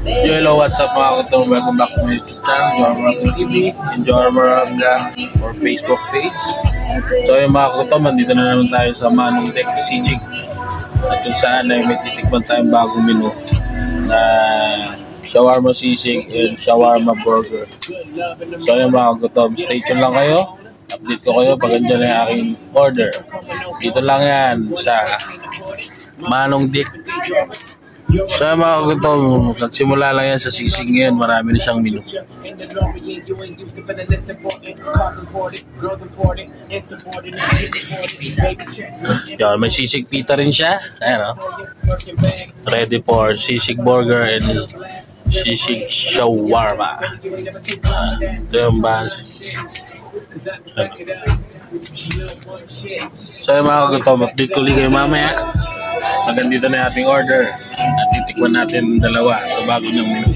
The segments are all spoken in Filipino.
Yo, hello, what's up mga katong? Welcome back to my YouTube channel, Joarmaranga TV and Joarmaranga or Facebook page. So yung mga katong, nandito na naman tayo sa Manong Deck Sisig at kung saan ay may titikman tayong bagong menu na shawarma sisig and shawarma burger. So yung mga katong, stay tuned lang kayo. Update ko kayo pag andyan na aking order. Dito lang yan sa Manong Deck. So mga kagutong, nagsimula lang yan sa sisig ngayon, marami na siyang menu. Yan, may sisig pita rin siya. Ayan, ready for sisig burger and sisig shawarma. Ito yung bans. So mga kagutong, update ko ulit kayo mamaya. Hanggang dito na ating order at titikman natin dalawa sa bago niyang menu.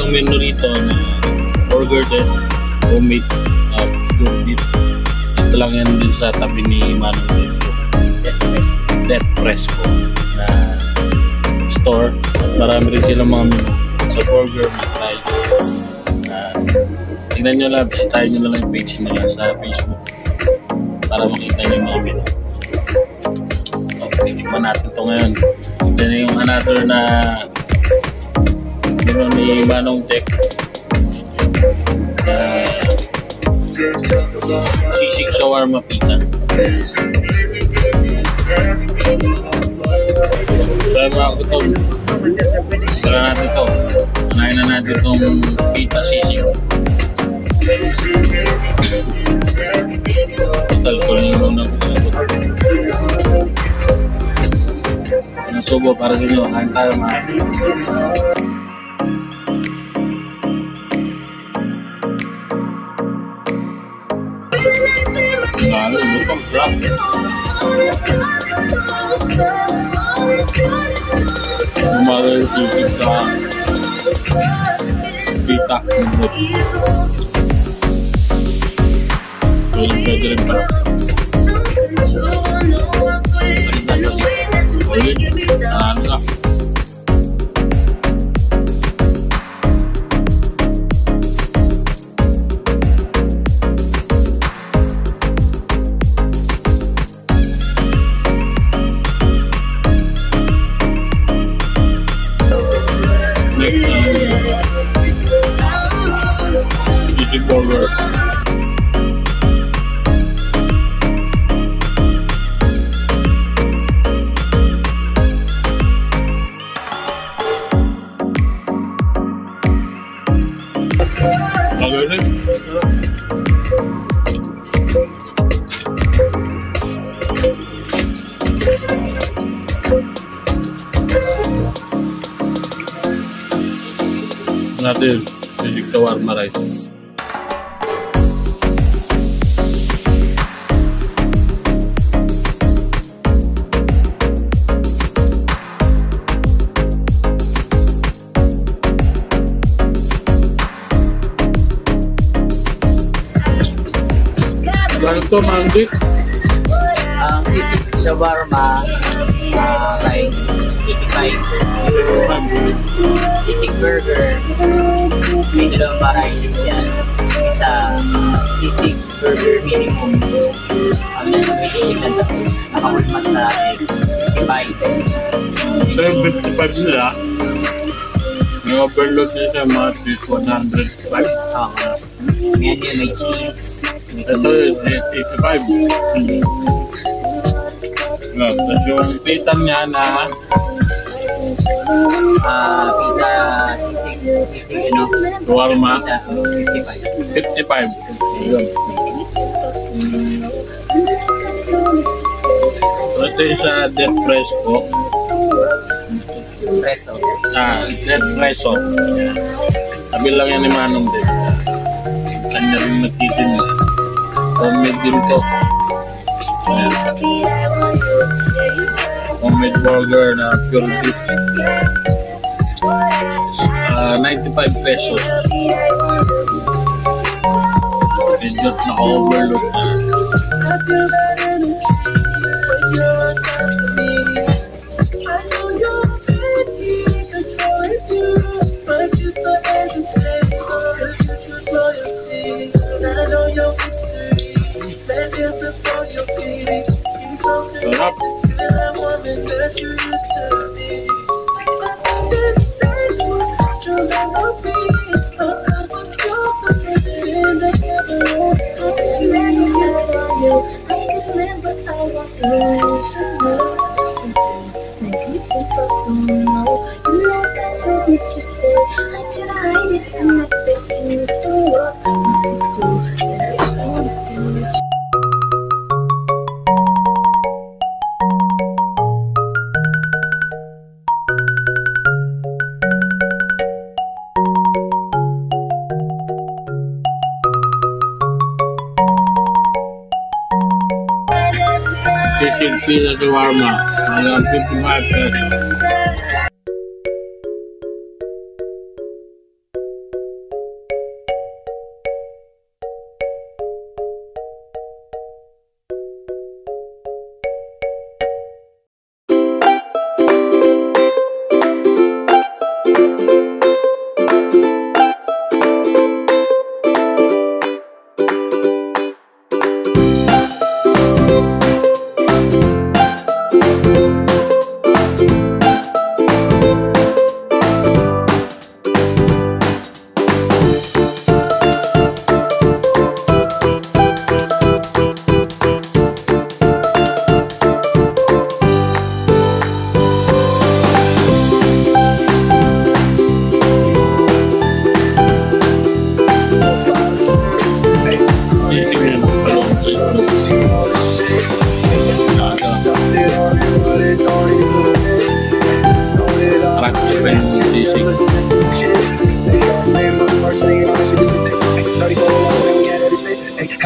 Menu rito na burger din, homemade good beef. Ito lang yan din sa tabi ni Manong Deck Fresco na store. At marami rin silang mga menu sa burger, mga fries. Tingnan nyo lang, bisitahin nyo lang yung page nila sa Facebook para makita nyo yung mga menu. Okay, tikman natin ito ngayon. Then yung another na menu ni Manong Deck sisig shawarma pita. Kaya mga kutong, tara natin ito. Sanayin na natin itong pita sisig. Total ko rin yung unang subo para sa inyo. Kain tayo mga lutong crab. Umaga yung sisig sa pita. So yung pwede rin pala. Ulit, ano na. Burger. Magaling. Natin, basic shawarma rice. Ano ito, Mandik? Ang sisig shawarma, rice, 85. Sisig burger, may dalawang varieties yan. Isa, sisig burger minimum. Ang nasa may sisig na tapos nakakulma sa 55. So yung 55 nila, may overload nila sa mga 105. Ngayon yun may cheese. Ito is 85. Tapos yung pitan niya na pita sisig ano? shawarma, 55. 55. Yun. Ito yung sa Dead Fresco. Preso. Dead Fresco. Sabi lang yan ni Manong din. Kanya rin nagtitin. Homemade din to. Homemade burger na pure beef. 95 pesos. Medyo naka-overload na. Sarap. Sisig pizza shawarma, hanggang 55 pesos.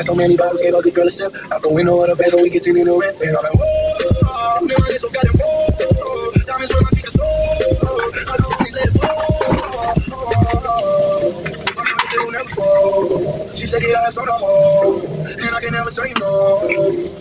Had so many bottles, gave a good girl a sip. Out the window of the bed, we get sitting in the rent. And I'm like, whoa, I'm never get so goddamn whoa. Diamonds where my teacher's soul. I don't really let it go. said that I have so no more, and I can never say no.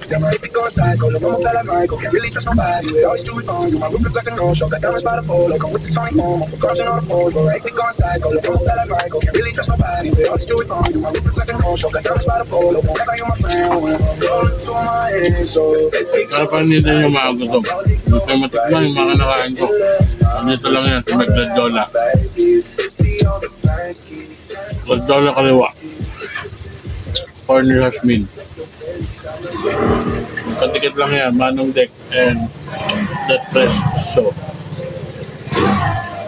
Damn right, it goes psycho. Look, I'm a bad Michael. Can't really trust nobody. We always do it wrong. You my roof look like a no-show. Got diamonds by the pole. Come with the Tony home. I'm for girls and all the poles. We're right, we gone psycho. Look, I'm a bad Michael. Can't really trust nobody. We always do it wrong. You my roof look like a no-show. Got diamonds by the pole. Come act like you're my friend. When I'm rolling through my head, so Sarapan nito yung mga gutom. Gusto yung matikman yung mga nakain ko. Dito lang yan sa Magdaldola. Magdaldola kaliwa. Corner Hasmin. Patikit lang yan, Manong Deck and That Fresh Show.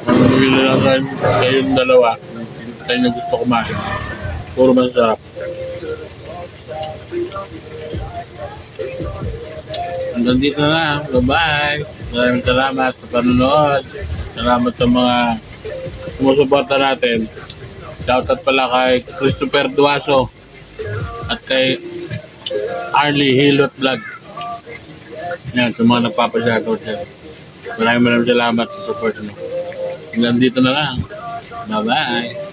Mamili lang kayong dalawa. Tayo na gusto kumain. Puro masarap. Hanggang dito na lang. Bye-bye. Maraming salamat sa panonood. Salamat sa mga sumusuporta natin. Shoutout pala kay Christopher Duaso at kay Arlie Hilot Vlog. Yan, sa mga nagpapashoutout yan. Maraming salamat sa support nyo. Hanggang dito na lang. Bye-bye.